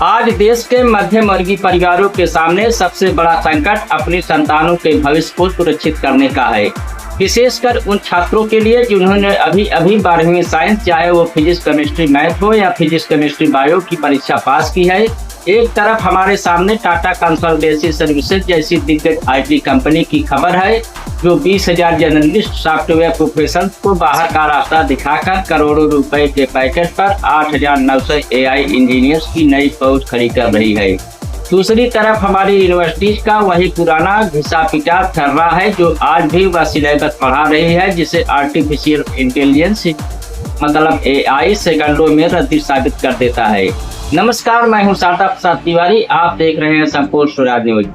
आज देश के मध्यम वर्गीय परिवारों के सामने सबसे बड़ा संकट अपनी संतानों के भविष्य को सुरक्षित करने का है। विशेषकर उन छात्रों के लिए जिन्होंने अभी 12वीं साइंस, चाहे वो फिजिक्स केमिस्ट्री मैथ हो या फिजिक्स केमिस्ट्री बायो की परीक्षा पास की है। एक तरफ हमारे सामने टाटा कंसल्टेंसी सर्विसेज जैसी दिग्गज IT कंपनी की खबर है, जो 20,000 जर्नलिस्ट सॉफ्टवेयर प्रोफेशनल को बाहर का रास्ता दिखाकर करोड़ों रुपए के पैकेज पर 8,900 AI इंजीनियर्स की नई फौज खड़ी कर रही है। दूसरी तरफ हमारी यूनिवर्सिटीज का वही पुराना घिसा पिटा थर्रा है, जो आज भी वह सिलेबस पढ़ा रही है, जिसे आर्टिफिशियल इंटेलिजेंस मतलब AI सेकंडों में रद्दी साबित कर देता है। नमस्कार, मैं हूं शारदा प्रसाद तिवारी। आप देख रहे हैं संपूर्ण स्वराज न्यूज।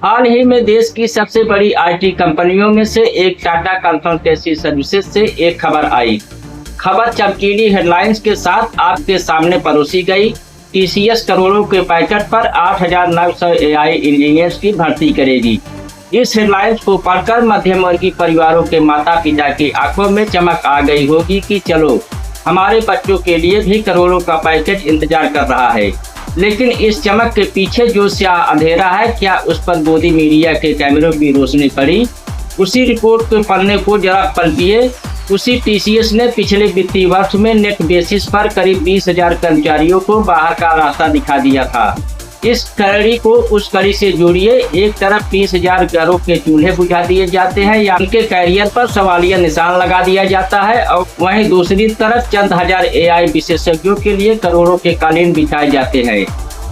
हाल ही में देश की सबसे बड़ी IT कंपनियों में से एक टाटा कंसल्टेंसी सर्विसेज से एक खबर आई। खबर चमकीली हेडलाइंस के साथ आपके सामने परोसी गई। TCS करोड़ों के पैकेज पर 8,900 AI इंजीनियर्स की भर्ती करेगी। इस हेडलाइंस को पढ़कर मध्यम वर्गीय परिवारों के माता पिता की आंखों में चमक आ गई होगी कि चलो, हमारे बच्चों के लिए भी करोड़ों का पैकेज इंतजार कर रहा है। लेकिन इस चमक के पीछे जो स्याह अंधेरा है, क्या उस पर मोदी मीडिया के कैमरों की रोशनी पड़ी? उसी रिपोर्ट के पन्ने को जरा पलटिए। उसी TCS ने पिछले वित्तीय वर्ष में नेट बेसिस पर करीब 20,000 कर्मचारियों को बाहर का रास्ता दिखा दिया था। इस कड़ी को उस कड़ी से जोड़िए। एक तरफ 30,000 घरों के चूल्हे बुझा दिए जाते हैं या उनके कैरियर पर सवालिया निशान लगा दिया जाता है, और वहीं दूसरी तरफ चंद हजार AI विशेषज्ञों के लिए करोड़ों के कालीन बिछाए जाते हैं।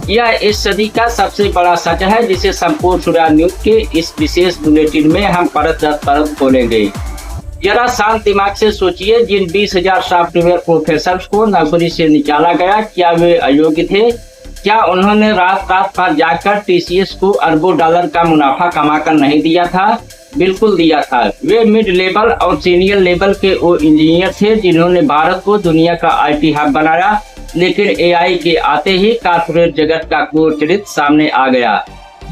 यह इस सदी का सबसे बड़ा सच है, जिसे संपूर्ण स्वराज न्यूज के इस विशेष बुलेटिन में हम परत दर परत खोलेंगे। जरा शांत दिमाग से सोचिए, जिन 20,000 सॉफ्टवेयर प्रोफेसर्स को नौकरी से निकाला गया, क्या वे अयोग्य थे? क्या उन्होंने रात भर जाकर TCS को अरबों डॉलर का मुनाफा कमाकर नहीं दिया था? बिल्कुल दिया था। वे मिड लेवल और सीनियर लेवल के वो इंजीनियर थे जिन्होंने भारत को दुनिया का IT हब बनाया। लेकिन AI के आते ही कॉर्पोरेट जगत का क्रूर चरित्र सामने आ गया।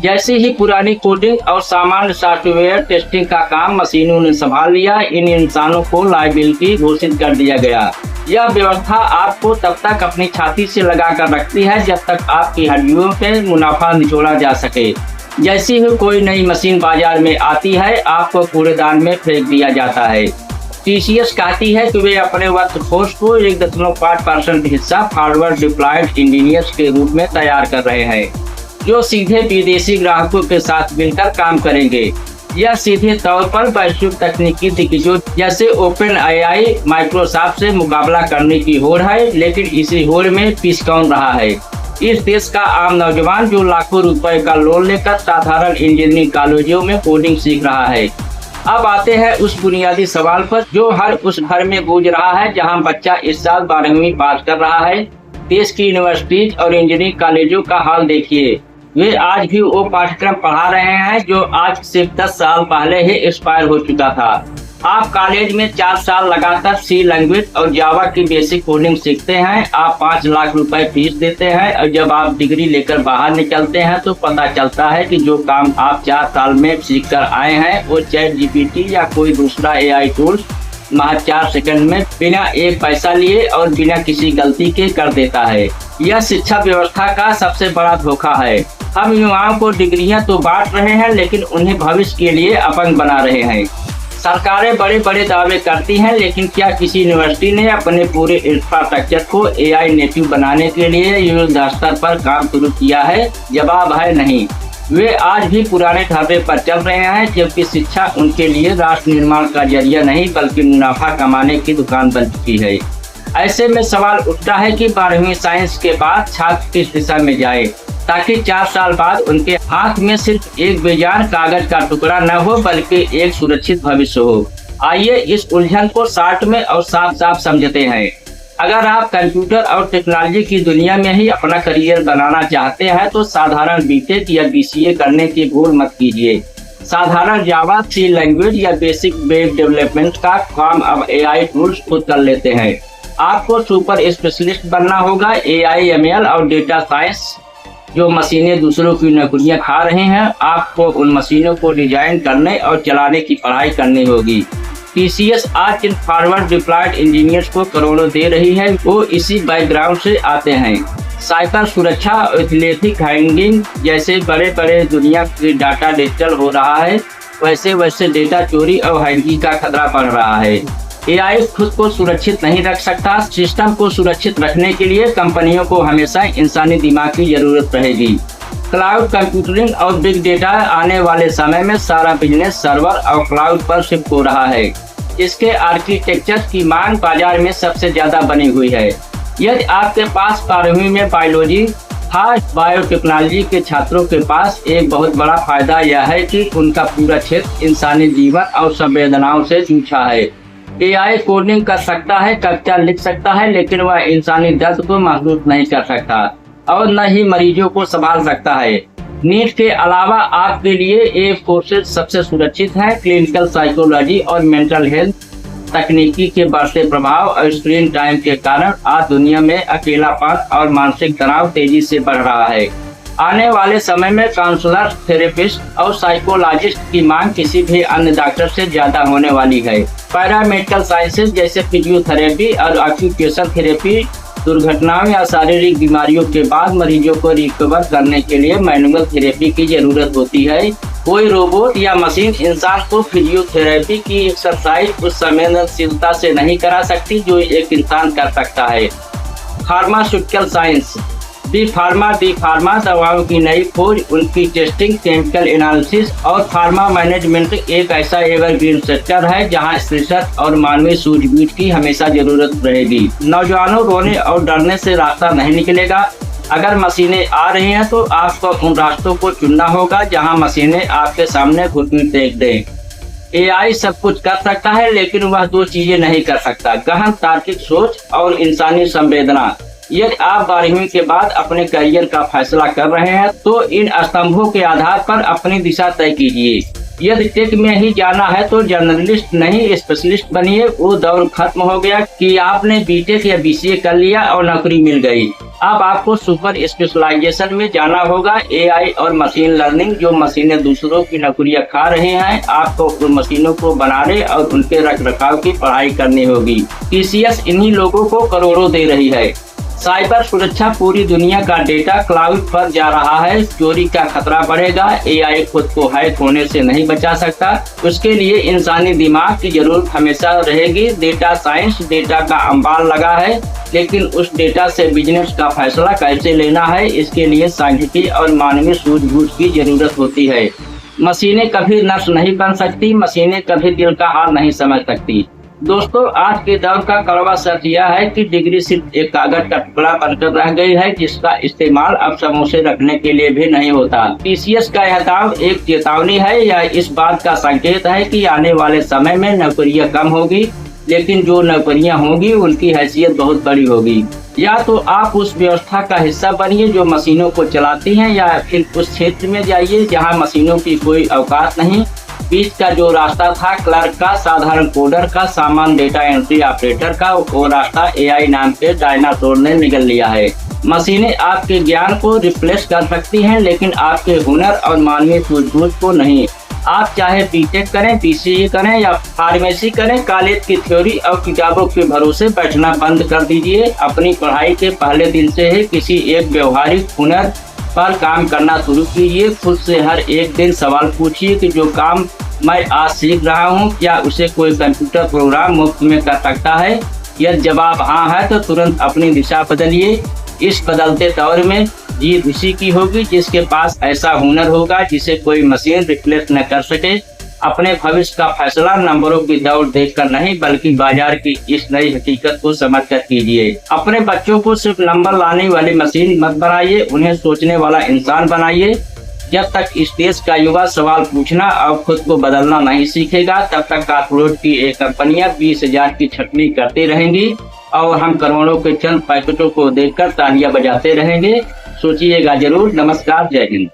जैसे ही पुरानी कोडिंग और सामान्य सॉफ्टवेयर टेस्टिंग का काम मशीनों ने संभाल लिया, इन इंसानों को लायबिलिटी घोषित कर दिया गया। यह व्यवस्था आपको तब तक अपनी छाती से लगा कर रखती है जब तक आपकी हड्डियों पे मुनाफा निचोड़ा जा सके। जैसी ही कोई नई मशीन बाजार में आती है, आपको कूड़ेदान में फेंक दिया जाता है। TCS कहती है कि वे अपने वर्कफोर्स को 1.5% हिस्सा फॉरवर्ड डिप्लॉयड इंजीनियर्स के रूप में तैयार कर रहे हैं, जो सीधे विदेशी ग्राहकों के साथ मिलकर काम करेंगे। यह सीधे तौर पर वैश्विक तकनीकी दिग्गजों जैसे OpenAI, माइक्रोसॉफ्ट से मुकाबला करने की होड़ है। लेकिन इसी होड़ में पिस कौन रहा है? इस देश का आम नौजवान, जो लाखों रुपए का लोन लेकर साधारण इंजीनियरिंग कॉलेजों में कोडिंग सीख रहा है। अब आते हैं उस बुनियादी सवाल पर जो हर उस घर में गूंज रहा है जहां बच्चा इस साल 12वीं पास कर रहा है। देश की यूनिवर्सिटीज और इंजीनियरिंग कॉलेजों का हाल देखिए। वे आज भी वो पाठ्यक्रम पढ़ा रहे हैं जो आज से 10 साल पहले ही एक्सपायर हो चुका था। आप कॉलेज में 4 साल लगातार C लैंग्वेज और जावा की बेसिक कोडिंग सीखते हैं। आप 5 लाख रुपए फीस देते हैं, और जब आप डिग्री लेकर बाहर निकलते हैं तो पता चलता है कि जो काम आप 4 साल में सीख कर आए हैं, वो ChatGPT या कोई दूसरा AI टूल महज 4 सेकंड में बिना एक पैसा लिए और बिना किसी गलती के कर देता है। यह शिक्षा व्यवस्था का सबसे बड़ा धोखा है। हम युवाओं को डिग्रियां तो बांट रहे हैं, लेकिन उन्हें भविष्य के लिए अपंग बना रहे हैं। सरकारें बड़े बड़े दावे करती हैं, लेकिन क्या किसी यूनिवर्सिटी ने अपने पूरे इंफ्रास्ट्रक्चर को AI नेटिव बनाने के लिए युद्ध स्तर पर काम शुरू किया है? जवाब है नहीं। वे आज भी पुराने ढाबे पर चल रहे हैं, जबकि शिक्षा उनके लिए राष्ट्र निर्माण का जरिया नहीं बल्कि मुनाफा कमाने की दुकान बन चुकी है। ऐसे में सवाल उठता है कि 12वीं साइंस के बाद छात्र किस दिशा में जाए, ताकि 4 साल बाद उनके हाथ में सिर्फ एक बेजान कागज का टुकड़ा न हो बल्कि एक सुरक्षित भविष्य हो। आइए इस उलझन को शॉर्ट में और साफ साफ समझते हैं। अगर आप कंप्यूटर और टेक्नोलॉजी की दुनिया में ही अपना करियर बनाना चाहते हैं, तो साधारण BTech या BCA करने की भूल मत कीजिए। साधारण जावा, C लैंग्वेज या बेसिक वेब डेवलपमेंट का काम अब AI टूल्स खुद कर लेते हैं। आपको सुपर स्पेशलिस्ट बनना होगा। AI, ML और डेटा साइंस जो मशीनें दूसरों की नौकरियां खा रहे हैं, आपको उन मशीनों को डिजाइन करने और चलाने की पढ़ाई करनी होगी। टीसीएस आज इन फॉरवर्ड डिप्लॉयड इंजीनियर्स को करोड़ों दे रही है, वो इसी बैकग्राउंड से आते हैं। साइबर सुरक्षा और एथिक हैकिंग जैसे बड़े बड़े दुनिया की डाटा डिजिटल हो रहा है, वैसे वैसे डेटा चोरी और हैकिंग का खतरा बढ़ रहा है। एआई खुद को सुरक्षित नहीं रख सकता। सिस्टम को सुरक्षित रखने के लिए कंपनियों को हमेशा इंसानी दिमाग की जरूरत रहेगी। क्लाउड कंप्यूटिंग और बिग डेटा आने वाले समय में सारा बिजनेस सर्वर और क्लाउड पर शिफ्ट हो रहा है। इसके आर्किटेक्चर की मांग बाजार में सबसे ज्यादा बनी हुई है। यदि आपके पास 12वीं में बायोलॉजी था, बायोटेक्नोलॉजी के छात्रों के पास एक बहुत बड़ा फायदा यह है कि उनका पूरा क्षेत्र इंसानी जीवन और संवेदनाओं से जूझा है। एआई कोडिंग कर सकता है, कविता लिख सकता है, लेकिन वह इंसानी दर्द को महसूस नहीं कर सकता और न ही मरीजों को संभाल सकता है। नीट के अलावा आपके लिए ये कोर्सेज सबसे सुरक्षित हैं। क्लिनिकल साइकोलॉजी और मेंटल हेल्थ तकनीकी के बढ़ते प्रभाव और स्क्रीन टाइम के कारण आज दुनिया में अकेलापन और मानसिक तनाव तेजी से बढ़ रहा है। आने वाले समय में काउंसलर, थेरेपिस्ट और साइकोलॉजिस्ट की मांग किसी भी अन्य डॉक्टर से ज्यादा होने वाली है। पैरामेडिकल साइंसेज जैसे फिजियोथेरेपी और ऑक्यूपेशन थेरेपी दुर्घटनाओं या शारीरिक बीमारियों के बाद मरीजों को रिकवर करने के लिए मैनुअल थेरेपी की जरूरत होती है। कोई रोबोट या मशीन इंसान को फिजियोथेरेपी की एक्सरसाइज उस संवेदनशीलता से नहीं करा सकती जो एक इंसान कर सकता है। फार्मास्यूटिकल साइंस डी फार्मा दवाओं की नई खोज, उनकी टेस्टिंग, केमिकल एनालिसिस और फार्मा मैनेजमेंट एक ऐसा एवरग्रीन सेक्टर है जहां रिसर्च और मानवीय सूझबूझ की हमेशा जरूरत रहेगी। नौजवानों, रोने और डरने से रास्ता नहीं निकलेगा। अगर मशीनें आ रही हैं तो आपको उन रास्तों को चुनना होगा जहां मशीनें आपके सामने घुटने टेक दें। एआई सब कुछ कर सकता है, लेकिन वह दो चीजें नहीं कर सकता: गहन तार्किक सोच और इंसानी संवेदना। यदि आप 12वीं के बाद अपने करियर का फैसला कर रहे हैं तो इन स्तंभों के आधार पर अपनी दिशा तय कीजिए। यदि टेक में ही जाना है तो जर्नलिस्ट नहीं स्पेशलिस्ट बनिए। वो दौर खत्म हो गया कि आपने बीटेक या बीसीए कर लिया और नौकरी मिल गई। अब आपको सुपर स्पेशलाइजेशन में जाना होगा। एआई और मशीन लर्निंग जो मशीनें दूसरों की नौकरियां खा रही हैं, आपको उन मशीनों को बनाने और उनके रखरखाव की पढ़ाई करनी होगी। टीसीएस इन्हीं लोगों को करोड़ों दे रही है। साइबर सुरक्षा पूरी दुनिया का डेटा क्लाउड पर जा रहा है। चोरी का खतरा बढ़ेगा। एआई खुद को हैक होने से नहीं बचा सकता, उसके लिए इंसानी दिमाग की जरूरत हमेशा रहेगी। डेटा साइंस डेटा का अंबार लगा है, लेकिन उस डेटा से बिजनेस का फैसला कैसे लेना है, इसके लिए सांख्यिकी और मानवीय सूझबूझ की जरूरत होती है। मशीनें कभी नर्स नहीं बन सकती, मशीनें कभी दिल का हाल नहीं समझ सकती। दोस्तों, आज के दौर का कड़वा सच यह है कि डिग्री सिर्फ एक कागज का टुकड़ा बनकर रह गई है, जिसका इस्तेमाल अब समोसे रखने के लिए भी नहीं होता। टीसीएस का यह दाव एक चेतावनी है या इस बात का संकेत है कि आने वाले समय में नौकरियां कम होगी, लेकिन जो नौकरियां होंगी उनकी हैसियत बहुत बड़ी होगी। या तो आप उस व्यवस्था का हिस्सा बनिए जो मशीनों को चलाती हैं, या फिर उस क्षेत्र में जाइए जहां मशीनों की कोई औकात नहीं। बीच का जो रास्ता था क्लर्क का, साधारण कोडर का, सामान्य डेटा एंट्री ऑपरेटर का, वो रास्ता एआई नाम के डायनासोर ने निगल लिया है। मशीनें आपके ज्ञान को रिप्लेस कर सकती हैं, लेकिन आपके हुनर और मानवीय सूझबूझ को नहीं। आप चाहे बीटेक करें, बीसीए करें या फार्मेसी करें, कॉलेज की थ्योरी और किताबों के भरोसे बैठना बंद कर दीजिए। अपनी पढ़ाई के पहले दिन से ही किसी एक व्यवहारिक हुनर पर काम करना शुरू कीजिए। खुद से हर एक दिन सवाल पूछिए कि जो काम मैं आज सीख रहा हूँ, क्या उसे कोई कंप्यूटर प्रोग्राम मुफ्त में कर सकता है? यदि जवाब हाँ है तो तुरंत अपनी दिशा बदलिए। इस बदलते दौर में जीत उसी की होगी जिसके पास ऐसा हुनर होगा जिसे कोई मशीन रिप्लेस न कर सके। अपने भविष्य का फैसला नंबरों की दौड़ देखकर नहीं, बल्कि बाजार की इस नई हकीकत को समझकर कीजिए। अपने बच्चों को सिर्फ नंबर लाने वाली मशीन मत बनाइए, उन्हें सोचने वाला इंसान बनाइए। जब तक इस देश का युवा सवाल पूछना और खुद को बदलना नहीं सीखेगा, तब तक कॉर्पोरेट की एक कंपनियां 20,000 की छटनी करती रहेंगी और हम करोड़ों के चंद पैकेटों को देखकर तालियां बजाते रहेंगे। सोचिएगा जरूर। नमस्कार, जय हिंद।